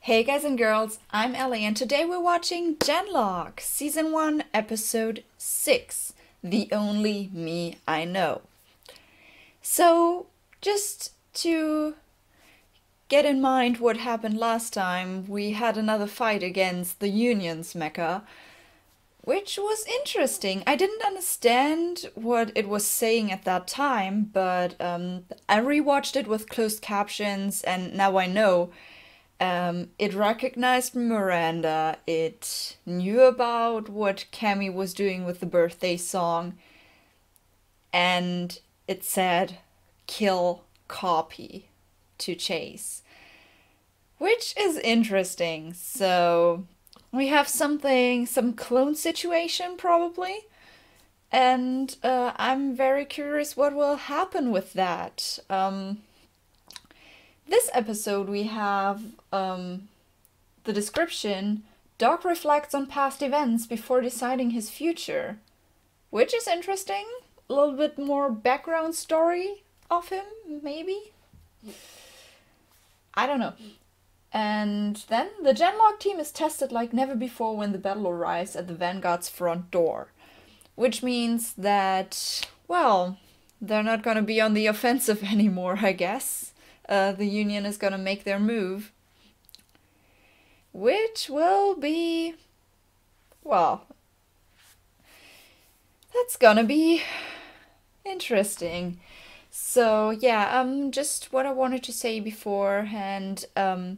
Hey guys and girls, I'm Allie and today we're watching Genlock, Season 1, Episode 6, The Only Me I Know. So, just to get in mind what happened last time, we had another fight against the Union's mecha, which was interesting. I didn't understand what it was saying at that time, but I rewatched it with closed captions and now I know. It recognized Miranda, it knew about what Cammy was doing with the birthday song, and it said, kill, copy, to chase. Which is interesting, so we have some clone situation probably, and I'm very curious what will happen with that. This episode we have the description, Dog reflects on past events before deciding his future, which is interesting. A little bit more background story of him, maybe? I don't know. And then the Genlock team is tested like never before when the battle arrives at the Vanguard's front door, which means that, well, they're not gonna be on the offensive anymore, I guess. The Union is gonna make their move, which will be, well, that's gonna be interesting. So yeah, just what I wanted to say beforehand. I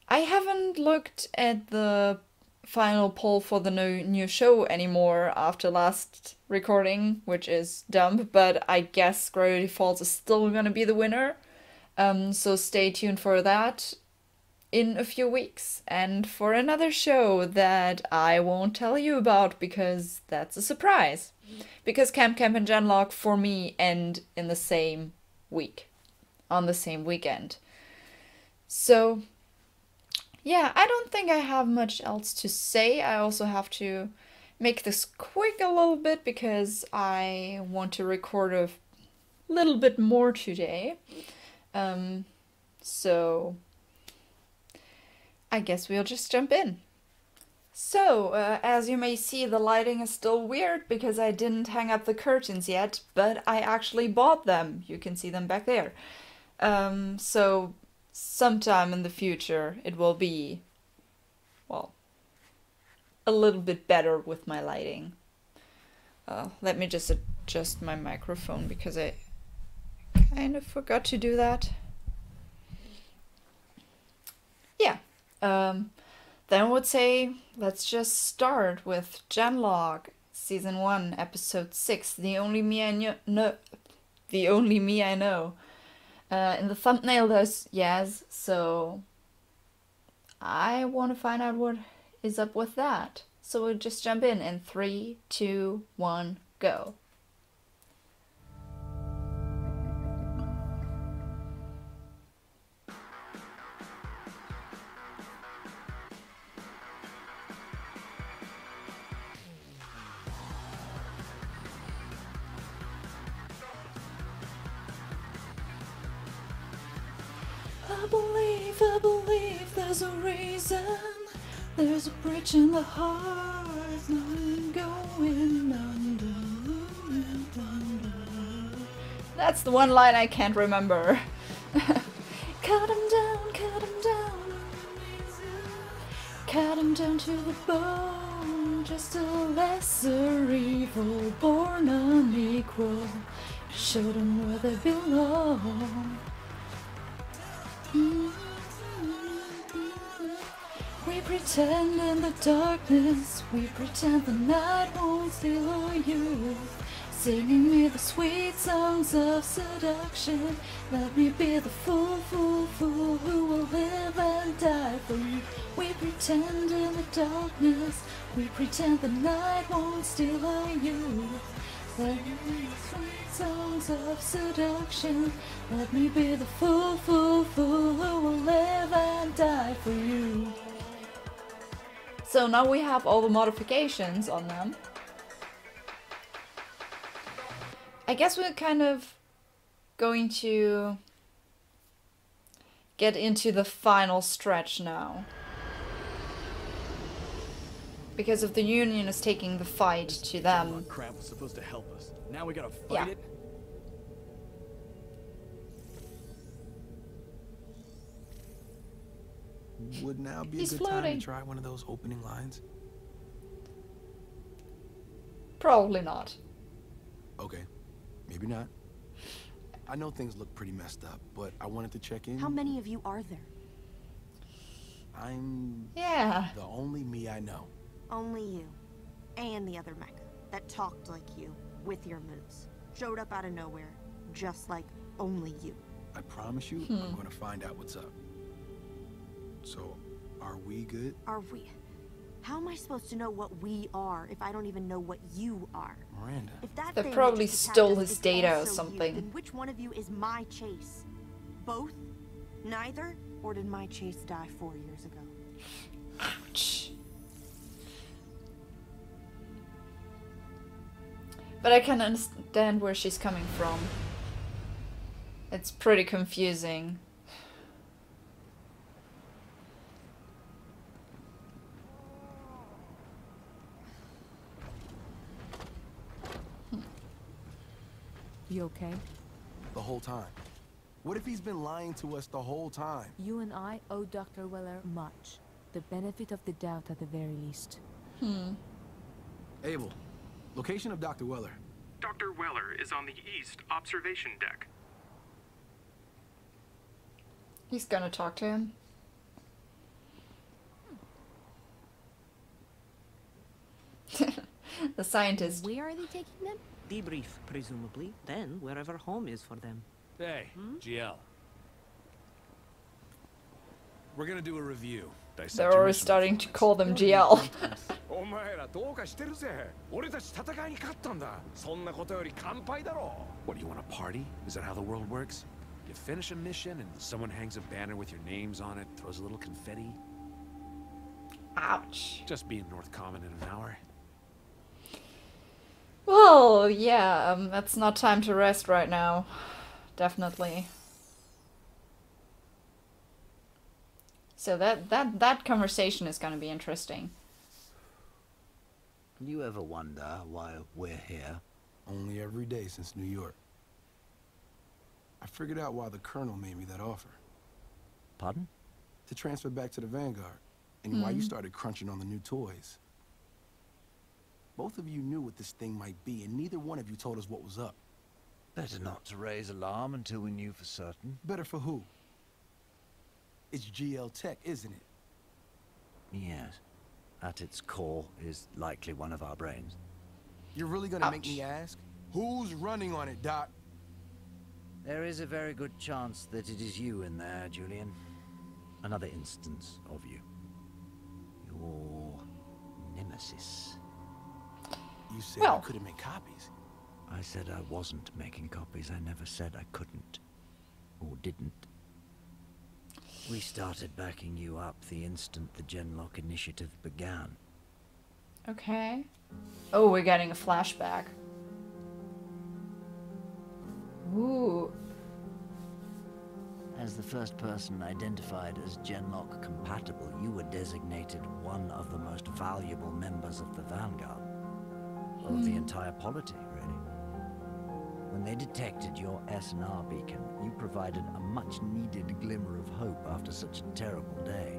haven't looked at the final poll for the new show anymore after last recording, which is dumb, but I guess Gravity Falls is still gonna be the winner. So stay tuned for that in a few weeks and for another show that I won't tell you about because that's a surprise. Because Camp and Genlock for me end in the same week, on the same weekend. So yeah, I don't think I have much else to say. I also have to make this quick a little bit because I want to record a little bit more today. So I guess we'll just jump in. So, as you may see, the lighting is still weird because I didn't hang up the curtains yet, but I actually bought them. You can see them back there. So sometime in the future it will be, well, a little bit better with my lighting. Let me just adjust my microphone because I kind of forgot to do that. Yeah. Then I would say let's just start with Genlock, Season 1, Episode 6, The Only Me I Know. The Only Me I Know. In the thumbnail there's Yaz, so I want to find out what is up with that. So we'll just jump in 3, 2, 1, go. I believe there's a reason. There's a bridge in the heart, not going under. That's the one line I can't remember. Cut him down, cut him down. Cut him down to the bone. Just a lesser evil, born unequal. Show them where they belong. We pretend in the darkness, we pretend the night won't steal our youth. Singing me the sweet songs of seduction. Let me be the fool, fool, fool who will live and die for you. We pretend in the darkness, we pretend the night won't steal our youth. Let me be the sweet songs of seduction. Let me be the fool, fool, fool who will live and die for you. So now we have all the modifications on them. I guess we're kind of going to get into the final stretch now. Because if the Union is taking the fight to them. Crap was supposed to help us. Now we gotta fight Yeah. it. Would now be He's a good time floating. to try one of those opening lines? Probably not. Okay, maybe not. I know things look pretty messed up, but I wanted to check in. How many of you are there? I'm Yeah. the only me I know. Only you. And the other mech that talked like you, with your moves. Showed up out of nowhere, just like only you. I promise you, I'm gonna find out what's up. So, are we good? Are we? How am I supposed to know what we are if I don't even know what you are? Miranda. If that They thing probably that just attacked stole us his is data or also you, something. then which one of you is my Chase? Both? Neither? Or did my Chase die 4 years ago? Ouch. But I can understand where she's coming from. It's pretty confusing. You okay? The whole time. What if he's been lying to us the whole time? You and I owe Dr. Weller much. The benefit of the doubt at the very least. Abel, location of Dr. Weller. Dr. Weller is on the east observation deck. He's gonna talk to him. The scientist. Where are they taking them? Debrief, presumably. Then wherever home is for them. Hey, GL. We're gonna do a review. Dissect They're your already mission starting to performance. call them GL. お前らどうかしてるぜ。俺たち戦いに勝ったんだ。そんなことより乾杯だろ。What, do you want a party? Is that how the world works? You finish a mission and someone hangs a banner with your names on it, throws a little confetti. Ouch. Just be in North Common in an hour. Well, yeah, that's not time to rest right now. Definitely. So that conversation is gonna be interesting. You ever wonder why we're here? Only every day since New York. I figured out why the Colonel made me that offer. Pardon? To transfer back to the Vanguard, and why you started crunching on the new toys. Both of you knew what this thing might be, and neither one of you told us what was up. Better not to raise alarm until we knew for certain. Better for who? It's GL Tech, isn't it? Yes. At its core is likely one of our brains. You're really gonna make Ouch. me ask? Who's running on it, Doc? There is a very good chance that it is you in there, Julian. Another instance of you. Your nemesis. You said Well. you couldn't make copies. I said I wasn't making copies. I never said I couldn't. Or didn't. We started backing you up the instant the Genlock initiative began. Okay. Oh, we're getting a flashback. Ooh. As the first person identified as Genlock compatible, you were designated one of the most valuable members of the Vanguard. Of the entire polity, really. When they detected your S&R beacon, you provided a much-needed glimmer of hope after such a terrible day.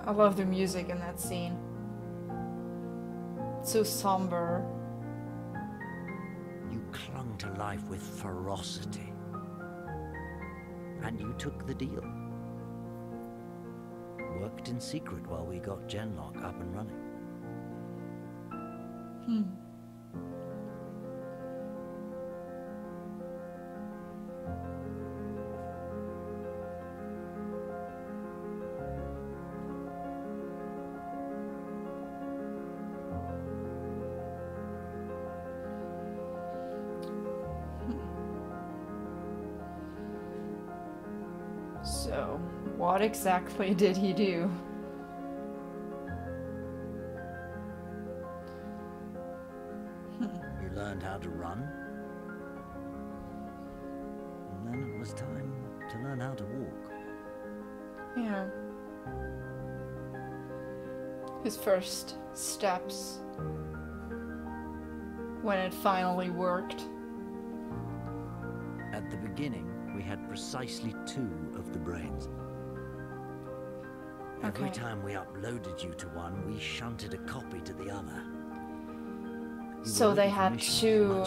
I love the music in that scene. It's so somber. You clung to life with ferocity. And you took the deal. Worked in secret while we got Genlock up and running. So, what exactly did he do? learned how to run. And then it was time to learn how to walk. Yeah. His first steps. When it finally worked. At the beginning, we had precisely 2 of the brains. Every time we uploaded you to one, we shunted a copy to the other. So they had 2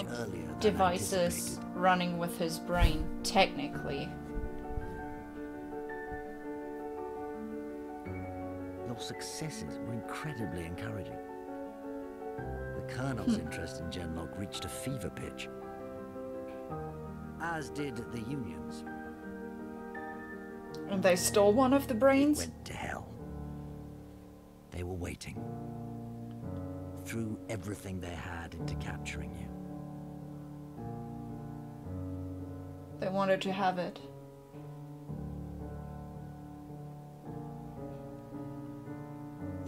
devices running with his brain, technically. Your successes were incredibly encouraging. The Colonel's interest in Genlock reached a fever pitch. As did the Union's. And they stole one of the brains? It went to hell. They were waiting. Threw everything they had into capturing you. They wanted to have it.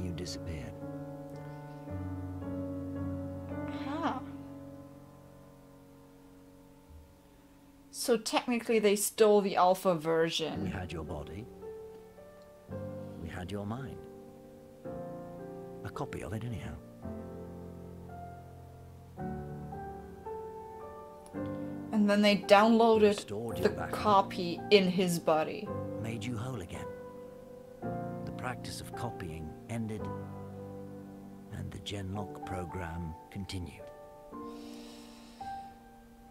You disappeared. Huh. So technically they stole the alpha version. We had your body. We had your mind. A copy of it anyhow. And then they downloaded Restored the your backup. copy in his body. Made you whole again. The practice of copying ended, and the Genlock program continued.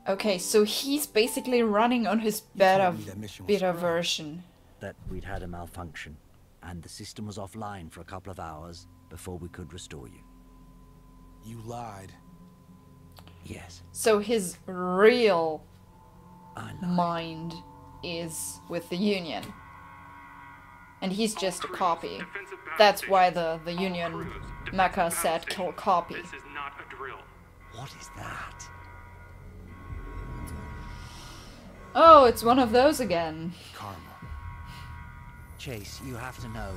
Okay, so he's basically running on his beta version. That we'd had a malfunction, and the system was offline for a couple of hours before we could restore you. You lied. Yes. So his real I lied. mind is with the Union. And he's just a copy. That's why the Union mecha said kill copy. This is not a drill. What is that? Oh, it's one of those again. Karma. Chase, you have to know.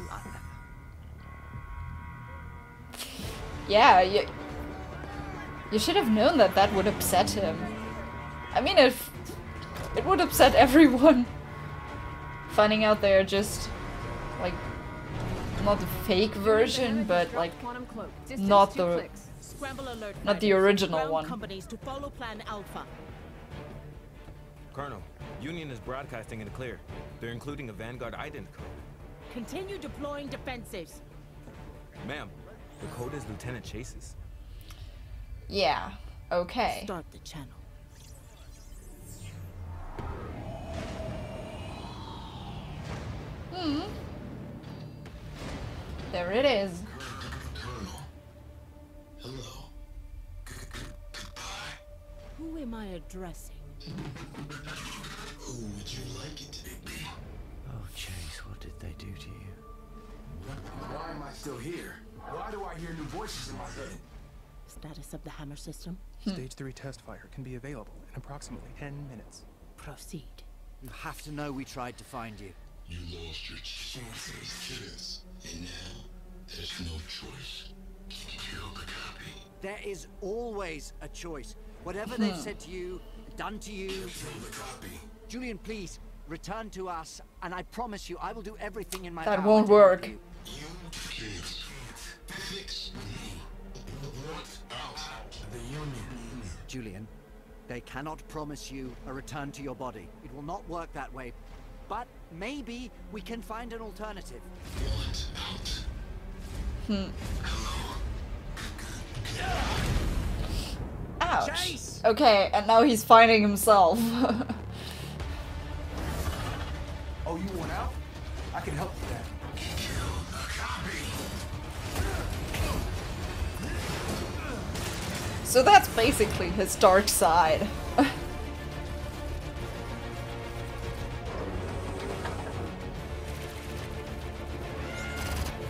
Yeah, you should have known that that would upset him. I mean, if it would upset everyone. Finding out they're just, like, not the fake version, but, like, not the original one. Companies to follow Plan Alpha. Colonel, Union is broadcasting in the clear. They're including a Vanguard ident code. Continue deploying defensives. Ma'am, the code is Lieutenant Chase's. Yeah, okay. Start the channel. There it is. Colonel. Hello. Goodbye. Who am I addressing? Who would you like it to be? Oh, Chase, what did they do to you? Why am I still here? Why do I hear new voices in my head? Status of the hammer system? Stage 3 test fire can be available in approximately 10 minutes. Proceed. You have to know we tried to find you. You lost your chances, and now there's no choice. Kill the copy. There is always a choice. Whatever they've said to you, done to you. Kill the copy. Julian, please, return to us, and I promise you I will do everything in my That power won't to help work. you. You can't fix me. What out? The Union. Julian, they cannot promise you a return to your body. It will not work that way. But maybe we can find an alternative. What out? Ouch. Chase! Okay, and now he's finding himself. Oh, you want out? I can help with that. Kill the copy. So that's basically his dark side.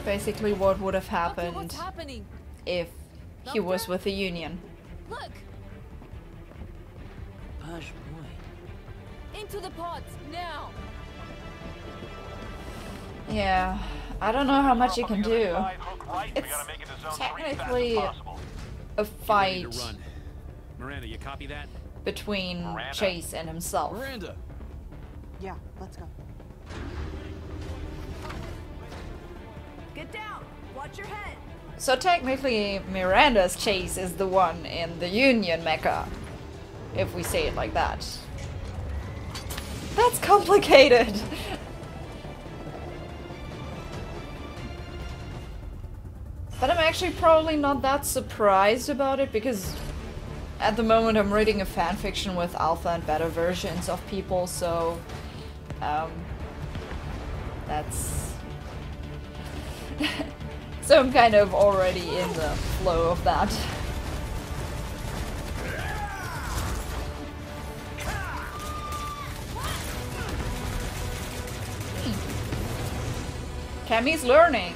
Basically what would have happened What's happening? if he was with the Union. Look! Page boy. Into the pods, now! Yeah, I don't know how much you can do. It's technically a fight Miranda, you copy that? between Miranda. Chase and himself. Miranda. Yeah, let's go. Get down! Watch your head! So technically, Miranda's Chase is the one in the Union mecha, if we say it like that. That's complicated! But I'm actually probably not that surprised about it, because at the moment I'm reading a fanfiction with alpha and beta versions of people, so that's... so I'm kind of already in the flow of that. Cammy's learning.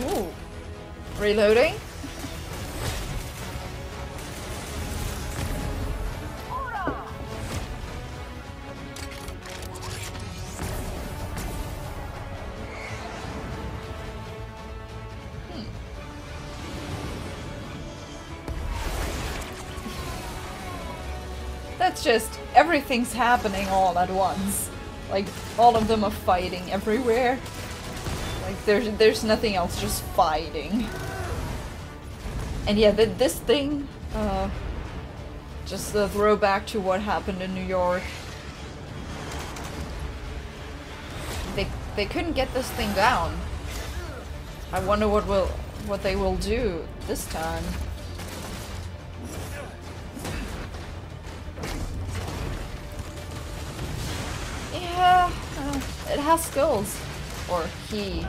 Ooh. Reloading? That's just, everything's happening all at once. Like, all of them are fighting everywhere. Like, there's nothing else, just fighting. And yeah, this thing, just a throwback to what happened in New York. They couldn't get this thing down. I wonder what they will do this time. Yeah, it has skills. Or he.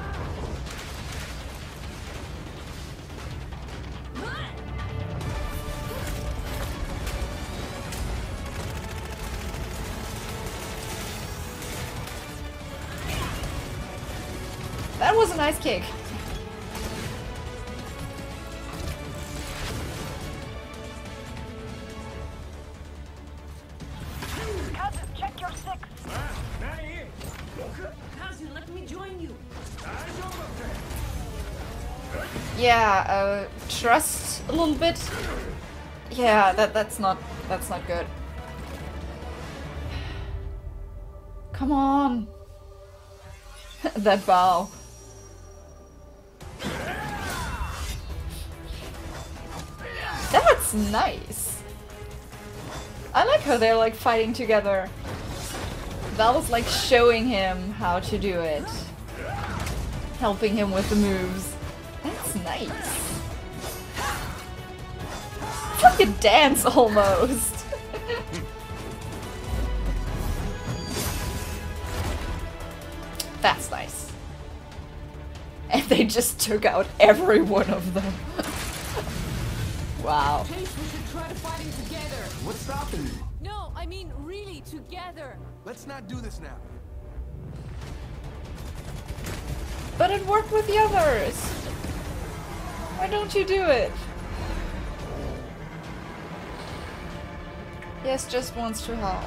That was a nice kick. Cousin, check your six! Cousin, let me join you! Yeah, trust a little bit. Yeah, that's not good. Come on. That bow. That's nice. I like how they're like fighting together. Val was like showing him how to do it. Helping him with the moves. That's nice. It's like a dance almost. That's nice. And they just took out every one of them. Wow. Chase, we should try to fighting together. What's stopping you? No, I mean really together. Let's not do this now. But it worked with the others. Why don't you do it? Yes, just wants to help.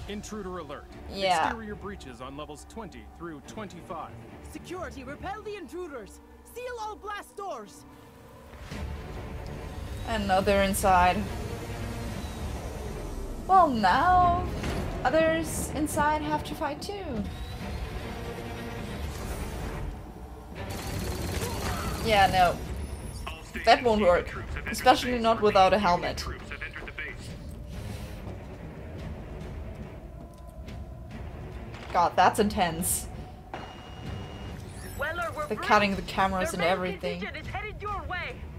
Intruder alert. Yeah. Exterior breaches on levels 20 through 25. Security, repel the intruders. Seal all blast doors. And they're inside. Well, now others inside have to fight too. Yeah, no. That won't work. Especially not without a helmet. God, that's intense. They're cutting the cameras and everything.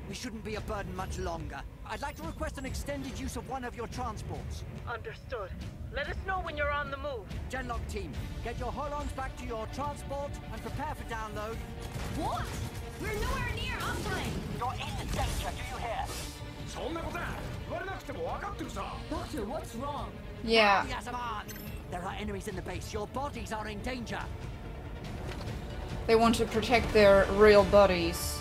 We shouldn't be a burden much longer. I'd like to request an extended use of one of your transports. Understood. Let us know when you're on the move. Genlock team, get your holons back to your transport and prepare for download. What? We're nowhere near uptime. You're in danger, do you hear? Doctor, what's wrong? Yeah. Yazaman! There are enemies in the base. Your bodies are in danger. They want to protect their real bodies.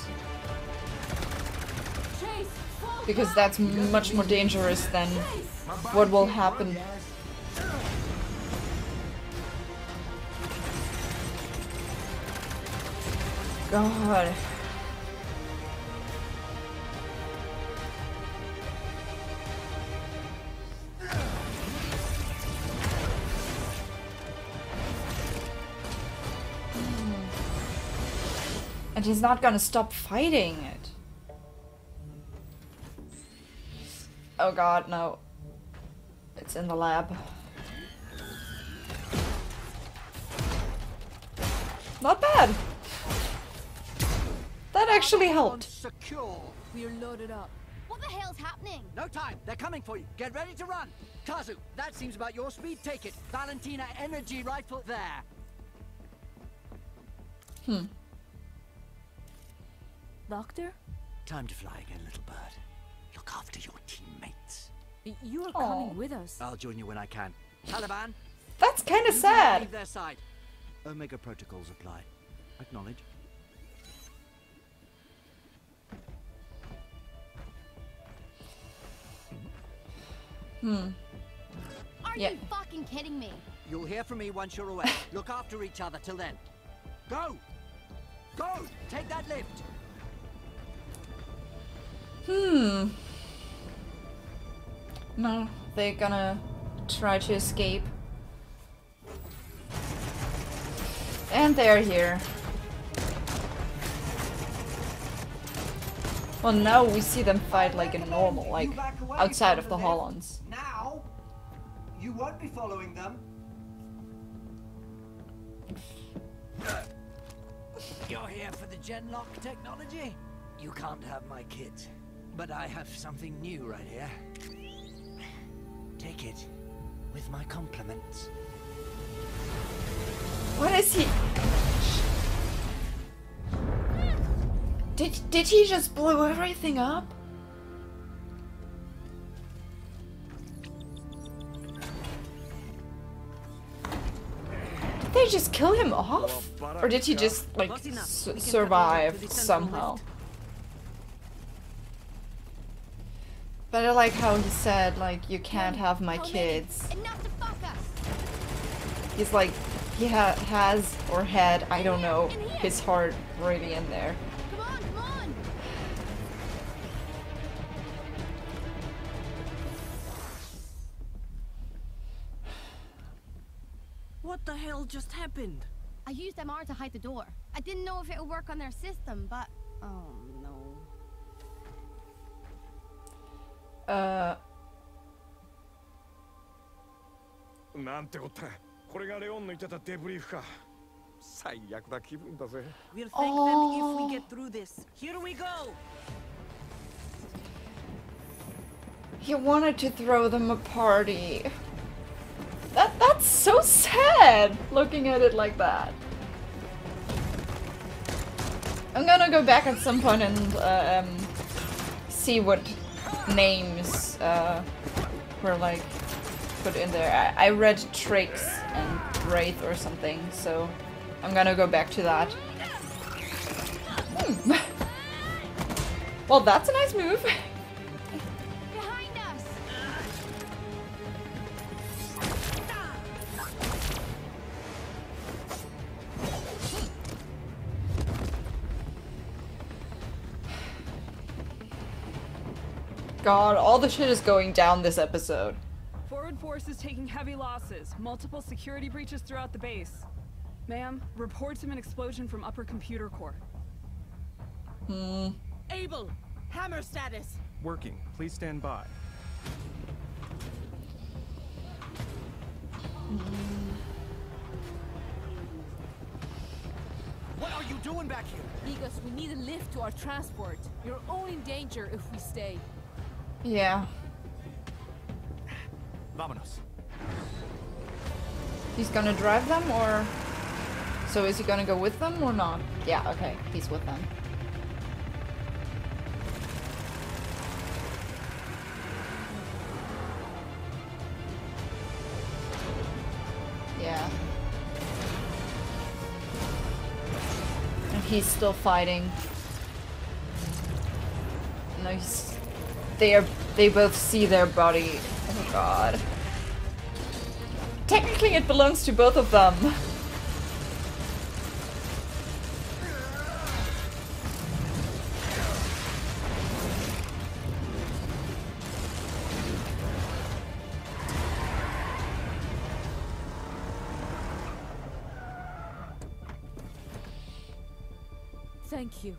Because that's much more dangerous than what will happen. God. And he's not gonna stop fighting it. Oh god, no. It's in the lab. Not bad. That actually helped. Secure. We're loaded up. What the hell's happening? No time. They're coming for you. Get ready to run. Kazu, that seems about your speed. Take it. Valentina, energy rifle there. Doctor? Time to fly again, little bird. Look after your teammates. You are coming with us. I'll join you when I can. Taliban? That's kind of You sad. leave their side. Omega protocols apply. Acknowledge. Are Yeah. you fucking kidding me? You'll hear from me once you're away. Look after each other till then. Go! Go! Take that lift! No, they're gonna try to escape. And they're here. Well, now we see them fight like a normal, like outside of the Hollands. Now! You won't be following them. You're here for the Genlock technology? You can't have my kids. But I have something new right here. Take it with my compliments. What is he? Did he just blow everything up? Did they just kill him off? Or did he just, like, survive somehow? But I like how he said, like, you can't have my kids. Enough to fuck us. He's like, he has, or had, I don't know, his heart really in there. Come on, come on. What the hell just happened? I used MR to hide the door. I didn't know if it would work on their system, but oh no.なんてこった。これがレオンの言ってたデブリーフか。最悪な気分だぜ。 We'll thank them if we get through this. Here we go! He wanted to throw them a party. That's so sad, looking at it like that. I'm gonna go back at some point and see what names were like put in there. I read Tricks and Wraith or something, so I'm gonna go back to that. Well, that's a nice move. Behind us. God, all the shit is going down this episode. Forward force is taking heavy losses. Multiple security breaches throughout the base. Ma'am, reports of an explosion from upper computer core. Able! Hammer status! Working. Please stand by. What are you doing back here? Because we need a lift to our transport. You're only in danger if we stay. Yeah. Vámonos. He's gonna drive them, or... So is he gonna go with them or not? Yeah, okay, he's with them. Yeah. he's still fighting. No, they both see their body. Oh god. Technically it belongs to both of them. Thank you.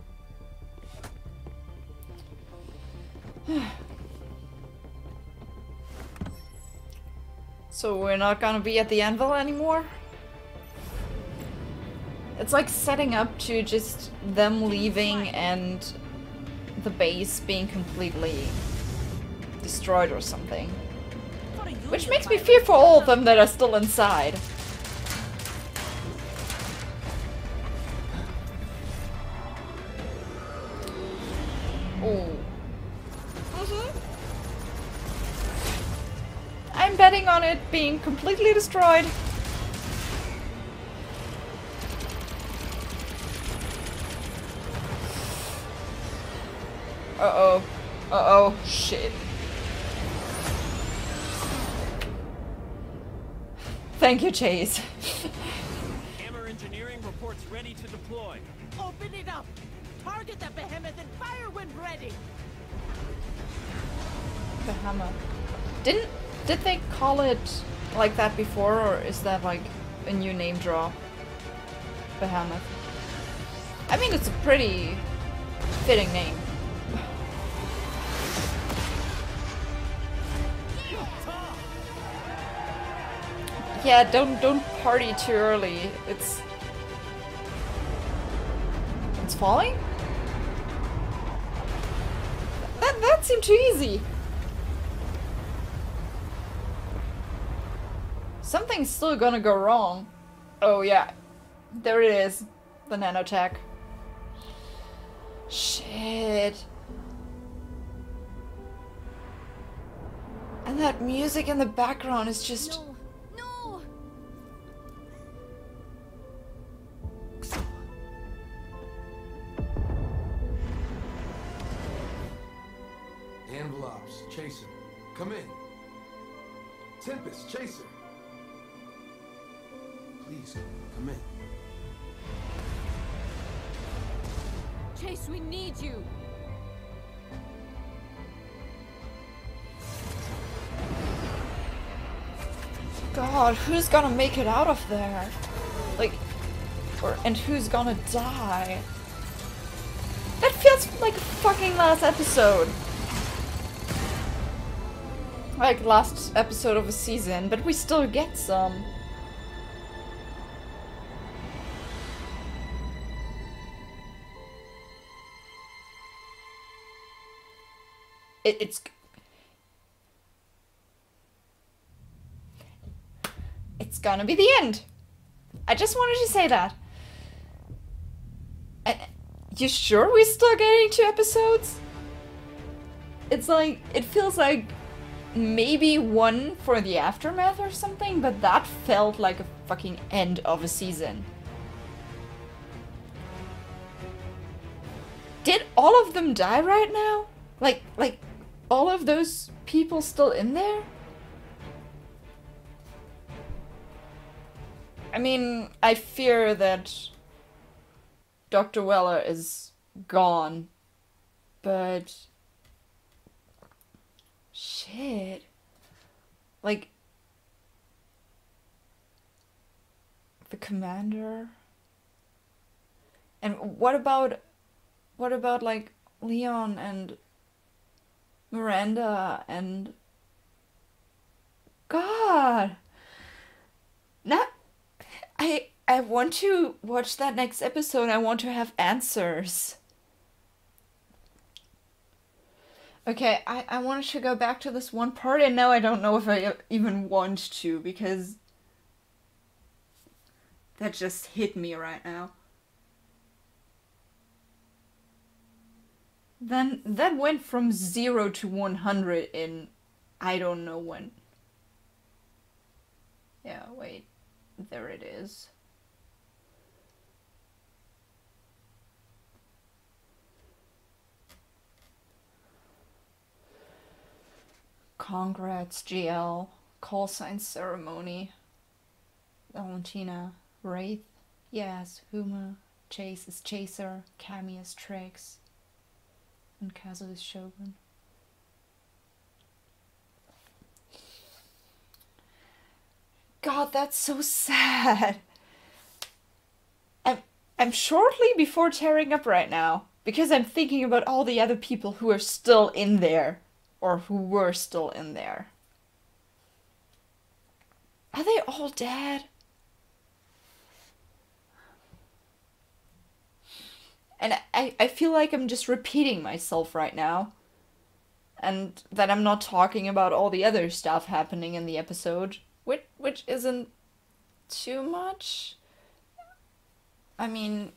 So we're not gonna be at the anvil anymore? It's like setting up to just them leaving and the base being completely destroyed or something. Which makes me fear for all of them that are still inside. Oh. I'm betting on it being completely destroyed. Uh-oh. Uh-oh. Shit. Thank you, Chase. Hammer Engineering reports ready to deploy. Open it up! Target the behemoth and fire when ready! Behemoth. Did they call it like that before, or is that like a new name drop? Behemoth. I mean, it's a pretty fitting name. Yeah, don't party too early. It's falling? That seemed too easy. Something's still gonna go wrong. Oh yeah. There it is. The nanotech. Shit. And that music in the background is just... No! Envelopes, Chaser. Come in. Tempest, Chaser. Please, come in. Chase, we need you. God, who's gonna make it out of there? Like, and who's gonna die? That feels like a fucking last episode. Like last episode of a season, but we still get some. It's gonna be the end. I just wanted to say that. You sure we're still getting 2 episodes? It's like, it feels like maybe 1 for the aftermath or something, but that felt like a fucking end of a season. Did all of them die right now? Like all of those people still in there? I mean, I fear that Dr. Weller is gone, but shit. Like the commander? And what about like Leon and Miranda and God. Now I want to watch that next episode. I want to have answers. Okay, I wanted to go back to this one part, and now I don't know if I even want to, because that just hit me right now. Then that went from 0 to 100 in I don't know when. Yeah, wait. There it is. Congrats, GL. Call sign ceremony. Valentina. Wraith. Yes. Huma. Chase is Chaser. Cammy is Trix. And Kazu is Shogun. God, that's so sad. I'm shortly before tearing up right now. Because I'm thinking about all the other people who are still in there. Or who were still in there. Are they all dead? And I feel like I'm just repeating myself right now. And that I'm not talking about all the other stuff happening in the episode. Which isn't too much. I mean,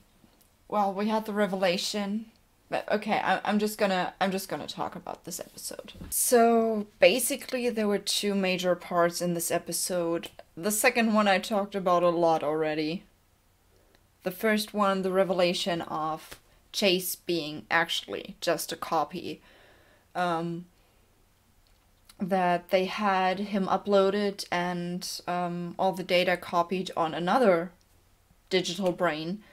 well, we had the revelation. But okay, I'm just gonna talk about this episode. So basically there were two major parts in this episode. The second one I talked about a lot already. The first one, the revelation of Chase being actually just a copy. That they had him uploaded and all the data copied on another digital brain.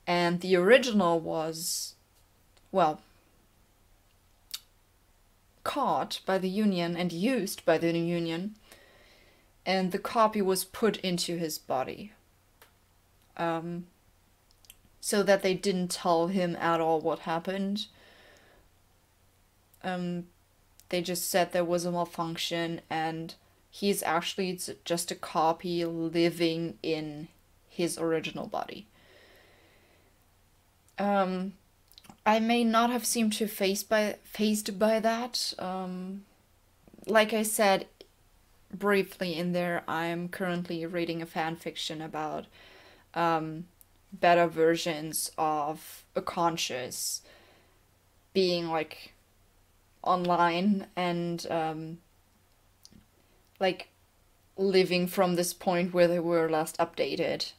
And the original was, well, caught by the Union and used by the Union. And the copy was put into his body. So that they didn't tell him at all what happened. They just said there was a malfunction and he's actually just a copy living in his original body. I may not have seemed too fazed by that. Like I said briefly in there, I'm currently reading a fanfiction about better versions of a conscious being like online and like living from this point where they were last updated.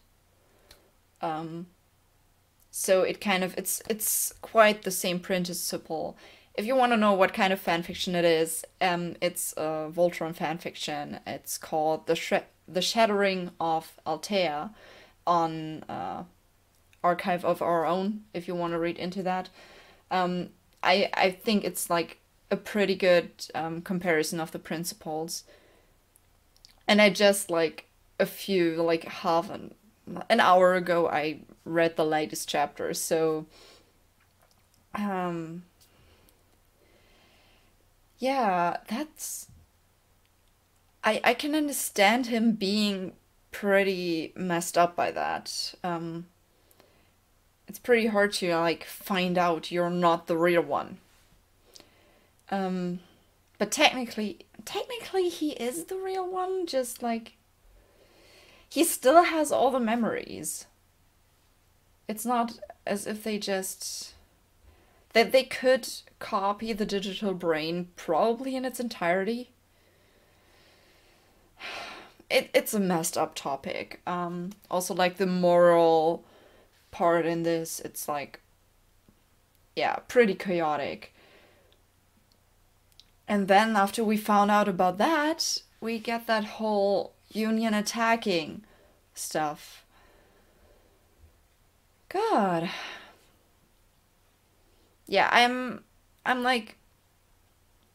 So it kind of it's quite the same principle. If you want to know what kind of fanfiction it is, it's a Voltron fanfiction. It's called The Shattering of Altea on Archive of Our Own, if you want to read into that. I think it's like a pretty good comparison of the principles. And I just like half an hour ago I read the latest chapter, so yeah, that's I can understand him being pretty messed up by that. It's pretty hard to like find out you're not the real one. But technically he is the real one, just like he still has all the memories. It's not as if they just that they could copy the digital brain probably in its entirety. It's a messed up topic. Also like the moral part in this, it's like, yeah, pretty chaotic. And then after we found out about that, we get that whole Union attacking stuff. God. Yeah, I'm like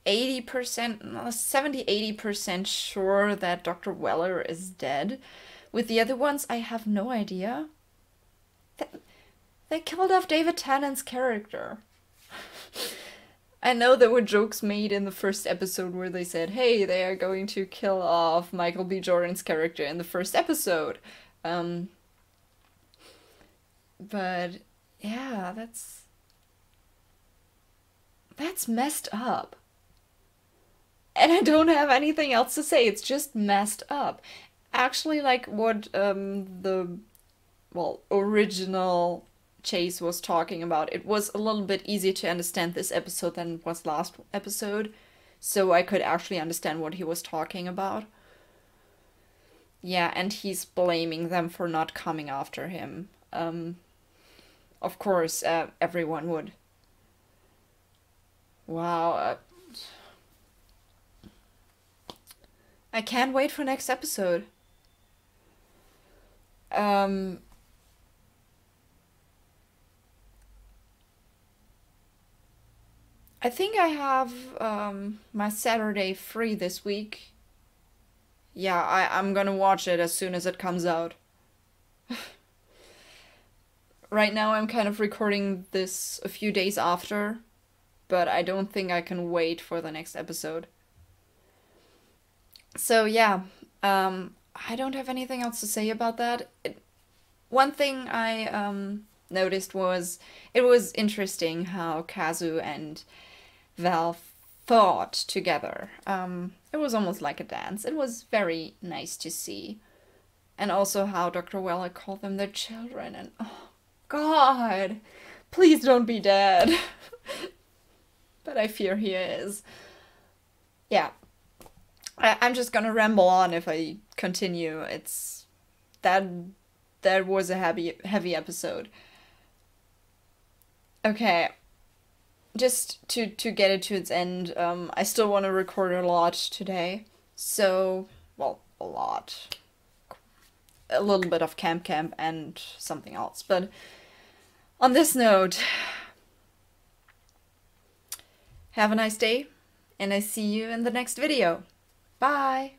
80%, 70-80% sure that Dr. Weller is dead. With the other ones, I have no idea. They killed off David Tennant's character. I know there were jokes made in the first episode where they said, hey, they are going to kill off Michael B. Jordan's character in the first episode. But yeah, that's messed up. And I don't have anything else to say. It's just messed up. Actually, like what original Chase was talking about, it was a little bit easier to understand this episode than it was last episode. So I could actually understand what he was talking about. Yeah, and he's blaming them for not coming after him. Of course, everyone would. Wow. I can't wait for next episode. I think I have my Saturday free this week. Yeah, I'm gonna watch it as soon as it comes out. Right now I'm kind of recording this a few days after, but I don't think I can wait for the next episode. So yeah, I don't have anything else to say about that. One thing I noticed was it was interesting how Kazu and Val fought together. It was almost like a dance. It was very nice to see. And also how Dr. Weller called them their children, and oh God, please don't be dead. But I fear he is. Yeah. I'm just gonna ramble on if I continue. It's that was a heavy episode. Okay. Just to get it to its end, I still want to record a lot today. So, well, a lot. A little bit of Camp and something else. But on this note, have a nice day, and I see you in the next video. Bye!